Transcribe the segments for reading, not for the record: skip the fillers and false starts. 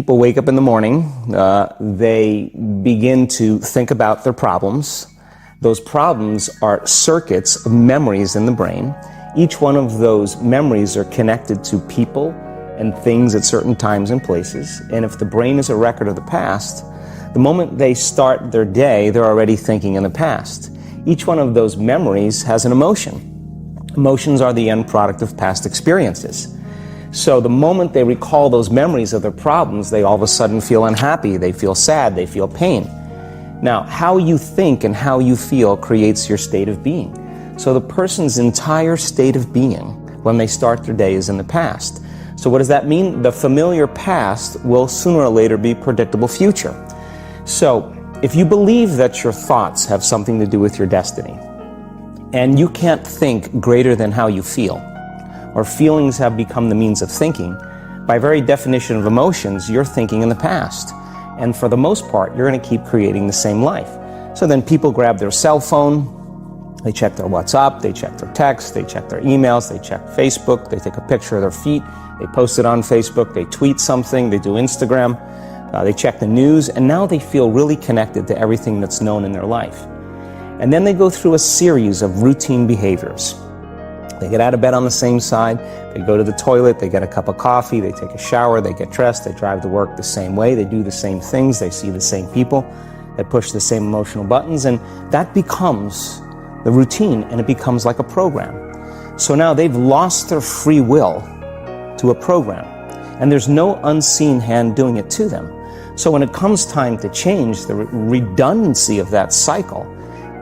People wake up in the morning, they begin to think about their problems. Those problems are circuits of memories in the brain. Each one of those memories are connected to people and things at certain times and places. And if the brain is a record of the past, the moment they start their day, they're already thinking in the past. Each one of those memories has an emotion. Emotions are the end product of past experiences. So the moment they recall those memories of their problems, they all of a sudden feel unhappy, they feel sad, they feel pain. Now, how you think and how you feel creates your state of being. So the person's entire state of being when they start their day is in the past. So what does that mean? The familiar past will sooner or later be predictable future. So if you believe that your thoughts have something to do with your destiny, and you can't think greater than how you feel, or feelings have become the means of thinking, by very definition of emotions, you're thinking in the past. And for the most part, you're going to keep creating the same life. So then people grab their cell phone, they check their WhatsApp, they check their text, they check their emails, they check Facebook, they take a picture of their feet, they post it on Facebook, they tweet something, they do Instagram, they check the news, and now they feel really connected to everything that's known in their life. And then they go through a series of routine behaviors. They get out of bed on the same side, they go to the toilet, they get a cup of coffee, they take a shower, they get dressed, they drive to work the same way, they do the same things, they see the same people, they push the same emotional buttons, and that becomes the routine, and it becomes like a program. So now they've lost their free will to a program, and there's no unseen hand doing it to them. So when it comes time to change, the redundancy of that cycle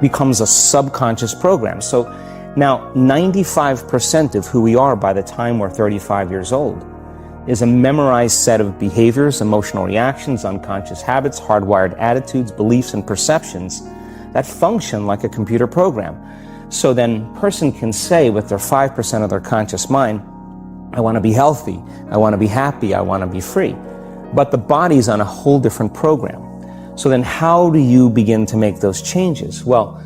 becomes a subconscious program. So now, 95% of who we are by the time we're 35 years old is a memorized set of behaviors, emotional reactions, unconscious habits, hardwired attitudes, beliefs, and perceptions that function like a computer program. So then a person can say with their 5% of their conscious mind, I want to be healthy, I want to be happy, I want to be free. But the body's on a whole different program. So then how do you begin to make those changes? Well,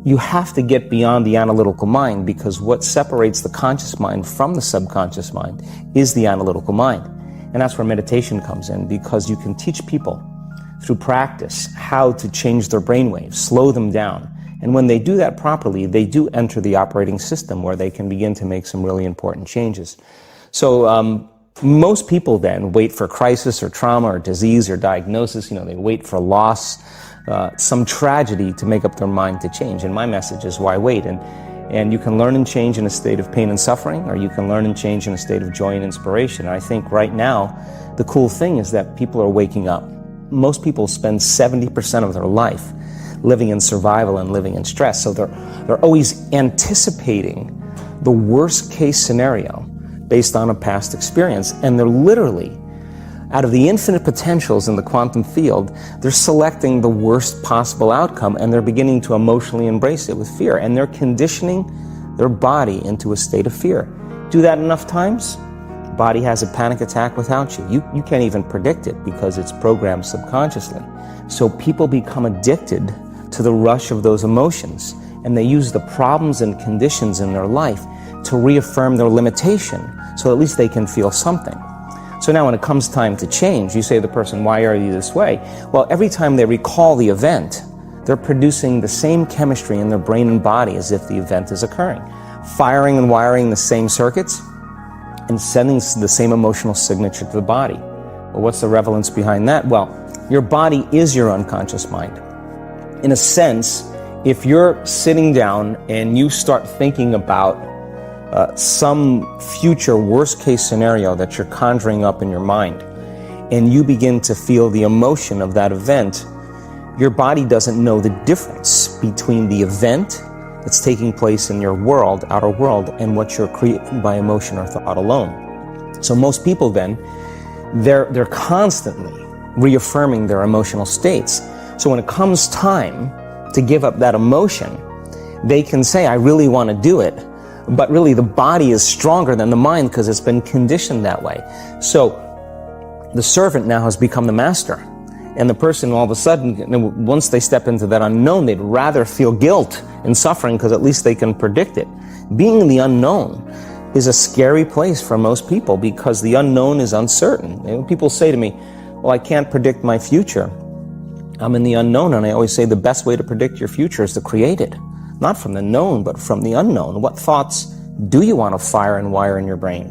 you have to get beyond the analytical mind, because what separates the conscious mind from the subconscious mind is the analytical mind. And that's where meditation comes in, because you can teach people through practice how to change their brainwaves, slow them down. And when they do that properly, they do enter the operating system where they can begin to make some really important changes. So most people then wait for crisis or trauma or disease or diagnosis. They wait for loss, some tragedy to make up their mind to change. And my message is, why wait? And you can learn and change in a state of pain and suffering, or you can learn and change in a state of joy and inspiration. And I think right now, the cool thing is that people are waking up. Most people spend 70% of their life living in survival and living in stress. So they're always anticipating the worst case scenario based on a past experience. And they're literally, out of the infinite potentials in the quantum field, they're selecting the worst possible outcome, and they're beginning to emotionally embrace it with fear. And they're conditioning their body into a state of fear. Do that enough times, the body has a panic attack without you. You can't even predict it because it's programmed subconsciously. So people become addicted to the rush of those emotions, and they use the problems and conditions in their life to reaffirm their limitation, so at least they can feel something. So now when it comes time to change, you say to the person, why are you this way? Well, every time they recall the event, they're producing the same chemistry in their brain and body as if the event is occurring, firing and wiring the same circuits and sending the same emotional signature to the body. Well, what's the relevance behind that? Well, your body is your unconscious mind. In a sense, if you're sitting down and you start thinking about some future worst case scenario that you're conjuring up in your mind, and you begin to feel the emotion of that event, your body doesn't know the difference between the event that's taking place in your world, outer world, and what you're creating by emotion or thought alone. So most people then, they're constantly reaffirming their emotional states. So when it comes time to give up that emotion, they can say, I really want to do it. But really, the body is stronger than the mind because it's been conditioned that way. So the servant now has become the master. And the person, all of a sudden, once they step into that unknown, they'd rather feel guilt and suffering because at least they can predict it. Being in the unknown is a scary place for most people because the unknown is uncertain. When people say to me, well, I can't predict my future, I'm in the unknown, and I always say the best way to predict your future is to create it. Not from the known, but from the unknown. What thoughts do you want to fire and wire in your brain?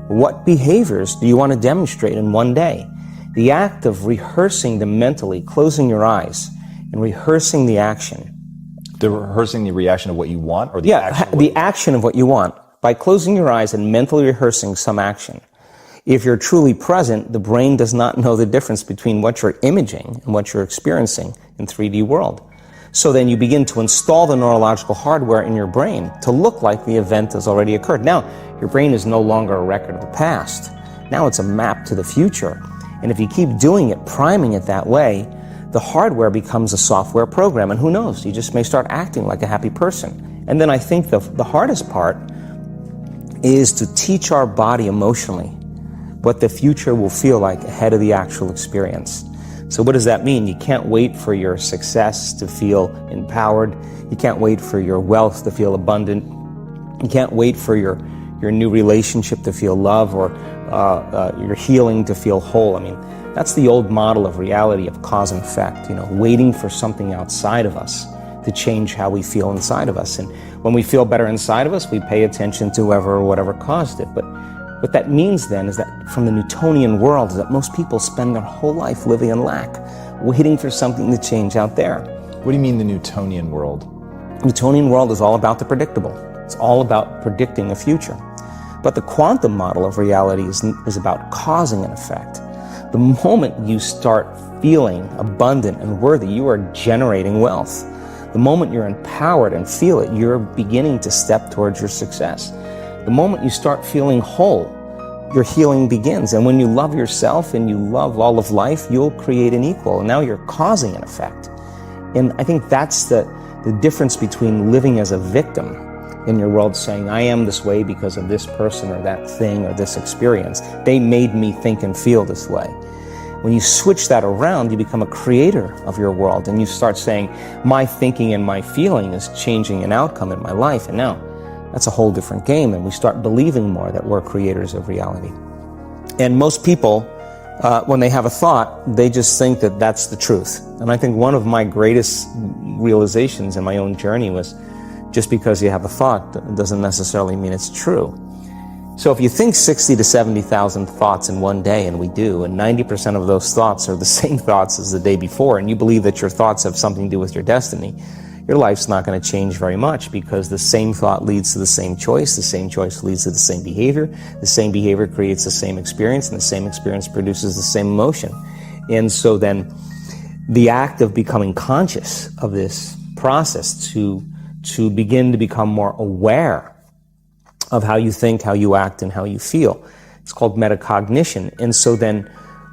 What behaviors do you want to demonstrate in one day? The act of rehearsing them mentally, closing your eyes, and rehearsing the action. Rehearsing the reaction of what you want, or the action? The action of what you want. By closing your eyes and mentally rehearsing some action. If you're truly present, the brain does not know the difference between what you're imaging and what you're experiencing in 3D world. So then you begin to install the neurological hardware in your brain to look like the event has already occurred. Now, your brain is no longer a record of the past. Now it's a map to the future. And if you keep doing it, priming it that way, the hardware becomes a software program. And who knows, you just may start acting like a happy person. And then I think the hardest part is to teach our body emotionally what the future will feel like ahead of the actual experience. So what does that mean? You can't wait for your success to feel empowered. You can't wait for your wealth to feel abundant. You can't wait for your new relationship to feel love, or your healing to feel whole. I mean, that's the old model of reality, of cause and effect, waiting for something outside of us to change how we feel inside of us. And when we feel better inside of us, we pay attention to whoever or whatever caused it. But what that means then is that from the Newtonian world is that most people spend their whole life living in lack, waiting for something to change out there. What do you mean the Newtonian world? The Newtonian world is all about the predictable. It's all about predicting a future. But the quantum model of reality is about causing an effect. The moment you start feeling abundant and worthy, you are generating wealth. The moment you're empowered and feel it, you're beginning to step towards your success. The moment you start feeling whole, your healing begins. And when you love yourself and you love all of life, you'll create an equal. And now you're causing an effect. And I think that's the difference between living as a victim in your world, saying, I am this way because of this person or that thing or this experience. They made me think and feel this way. When you switch that around, you become a creator of your world, and you start saying, my thinking and my feeling is changing an outcome in my life. And now that's a whole different game, and we start believing more that we're creators of reality. And most people, when they have a thought, they just think that that's the truth. And I think one of my greatest realizations in my own journey was, just because you have a thought doesn't necessarily mean it's true. So if you think 60 to 70,000 thoughts in one day, and we do, and 90% of those thoughts are the same thoughts as the day before, and you believe that your thoughts have something to do with your destiny, your life's not going to change very much, because the same thought leads to the same choice leads to the same behavior creates the same experience, and the same experience produces the same emotion. And so then the act of becoming conscious of this process to begin to become more aware of how you think, how you act, and how you feel. It's called metacognition. And so then,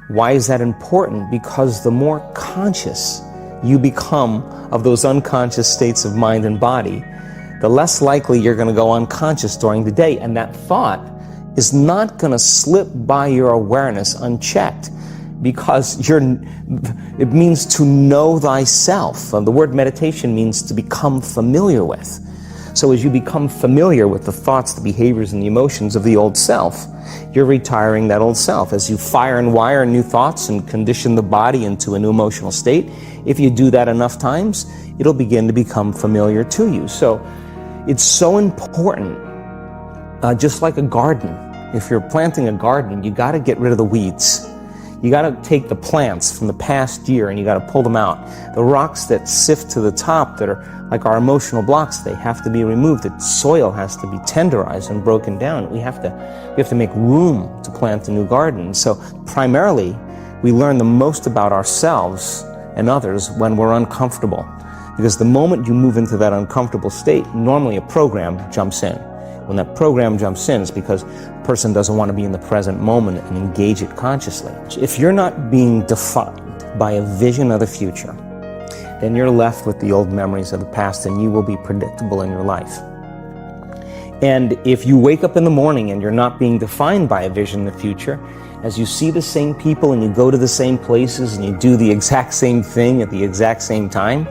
why is that important? Because the more conscious you become of those unconscious states of mind and body, the less likely you're going to go unconscious during the day. And that thought is not going to slip by your awareness unchecked, because it means to know thyself. The word meditation means to become familiar with. So as you become familiar with the thoughts, the behaviors, and the emotions of the old self, you're retiring that old self. As you fire and wire new thoughts and condition the body into a new emotional state, if you do that enough times, it'll begin to become familiar to you. So it's so important, just like a garden. If you're planting a garden, you got to get rid of the weeds. You got to take the plants from the past year and you got to pull them out. The rocks that sift to the top that are like our emotional blocks, they have to be removed. The soil has to be tenderized and broken down. We have to make room to plant a new garden. So primarily, we learn the most about ourselves and others when we're uncomfortable. Because the moment you move into that uncomfortable state, normally a program jumps in. When that program jumps in, it's because the person doesn't want to be in the present moment and engage it consciously. If you're not being defined by a vision of the future, then you're left with the old memories of the past, and you will be predictable in your life. And if you wake up in the morning and you're not being defined by a vision of the future, as you see the same people and you go to the same places and you do the exact same thing at the exact same time,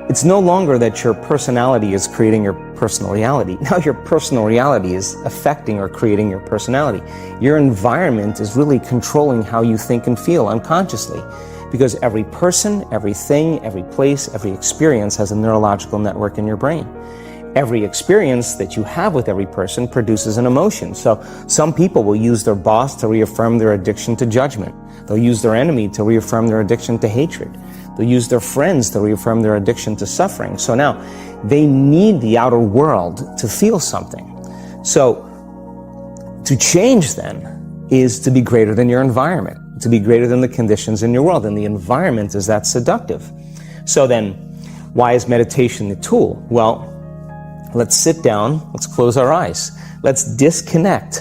It's no longer that your personality is creating your personal reality. Now your personal reality is affecting or creating your personality. Your environment is really controlling how you think and feel unconsciously. Because every person, everything, every place, every experience has a neurological network in your brain. Every experience that you have with every person produces an emotion. So some people will use their boss to reaffirm their addiction to judgment. They'll use their enemy to reaffirm their addiction to hatred. They'll use their friends to reaffirm their addiction to suffering. So now they need the outer world to feel something. So to change then is to be greater than your environment, to be greater than the conditions in your world. And the environment is that seductive. So then why is meditation the tool? Well, let's sit down, let's close our eyes. Let's disconnect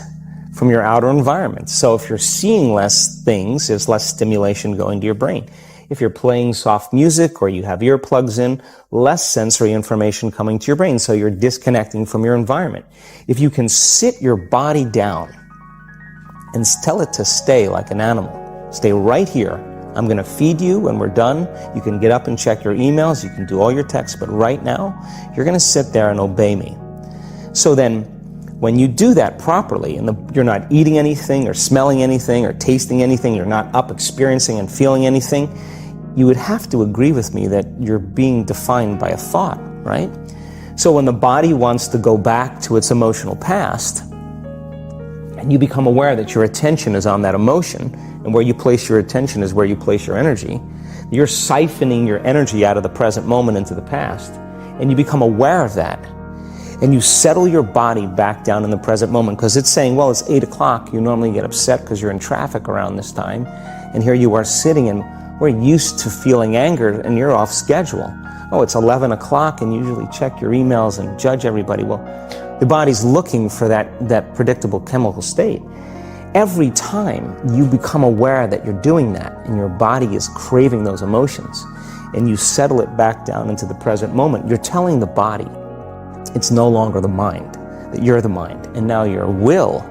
from your outer environment. So if you're seeing less things, there's less stimulation going to your brain. If you're playing soft music or you have earplugs in, less sensory information coming to your brain, so you're disconnecting from your environment. If you can sit your body down and tell it to stay like an animal, stay right here. I'm going to feed you when we're done. You can get up and check your emails, you can do all your texts, but right now, you're going to sit there and obey me. So then, when you do that properly, and you're not eating anything or smelling anything or tasting anything, you're not up experiencing and feeling anything, you would have to agree with me that you're being defined by a thought, right? So when the body wants to go back to its emotional past, and you become aware that your attention is on that emotion, and where you place your attention is where you place your energy, you're siphoning your energy out of the present moment into the past, and you become aware of that. And you settle your body back down in the present moment, because it's saying, well, it's 8 o'clock. You normally get upset because you're in traffic around this time. And here you are sitting, and we're used to feeling anger, and you're off schedule. Oh, it's 11 o'clock, and you usually check your emails and judge everybody. Well, the body's looking for that predictable chemical state. Every time you become aware that you're doing that, and your body is craving those emotions, and you settle it back down into the present moment, you're telling the body, it's no longer the mind, that you're the mind. And now your will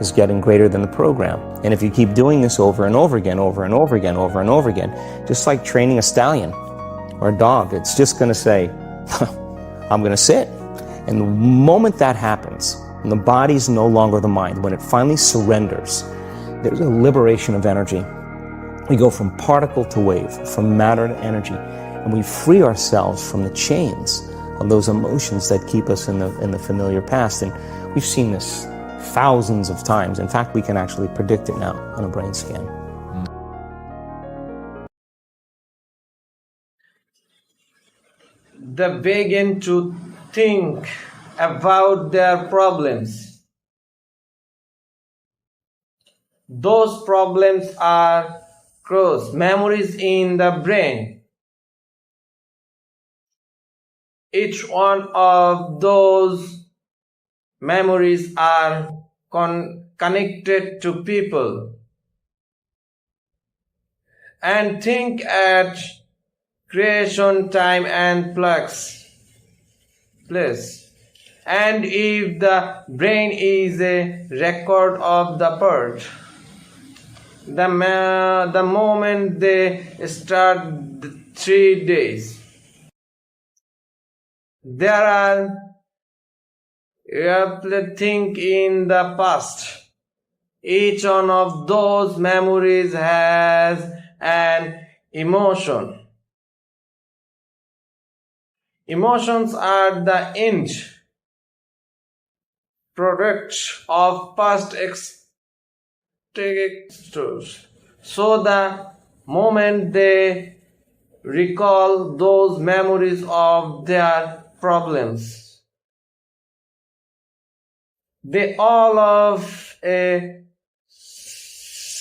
is getting greater than the program. And if you keep doing this over and over again, over and over again, over and over again, just like training a stallion or a dog, it's just going to say, I'm going to sit. And the moment that happens, and the body's no longer the mind, when it finally surrenders, there's a liberation of energy. We go from particle to wave, from matter to energy, and we free ourselves from the chains of those emotions that keep us in the familiar past. And we've seen this thousands of times. In fact, we can actually predict it now on a brain scan. They begin to think about their problems. Those problems are cross memories in the brain. Each one of those memories are connected to people and think at creation time and place. And if the brain is a record of the birth, the moment they start the 3 days, there are think in the past. Each one of those memories has an emotion. Emotions are the end product of past experiences. So the moment they recall those memories of their problems, they all of a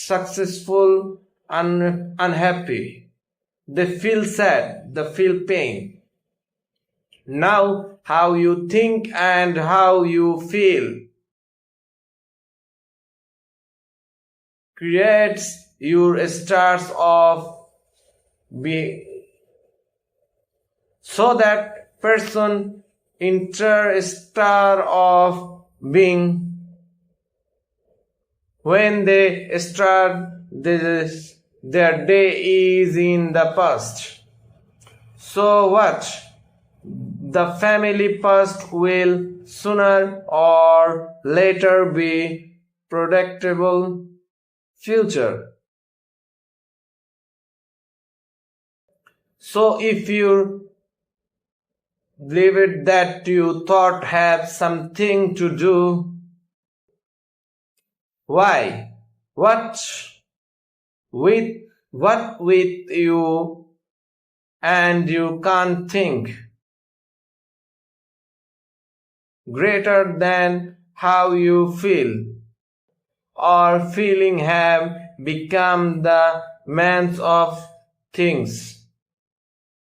successful and unhappy. They feel sad, they feel pain. Now, how you think and how you feel creates your stars of being. So that person enter a star of being when they start their day is in the past. So what? the family past will sooner or later be predictable future. So if you believe it that you thought have something to do, why? With what with you and you can't think greater than how you feel or feeling have become the means of things.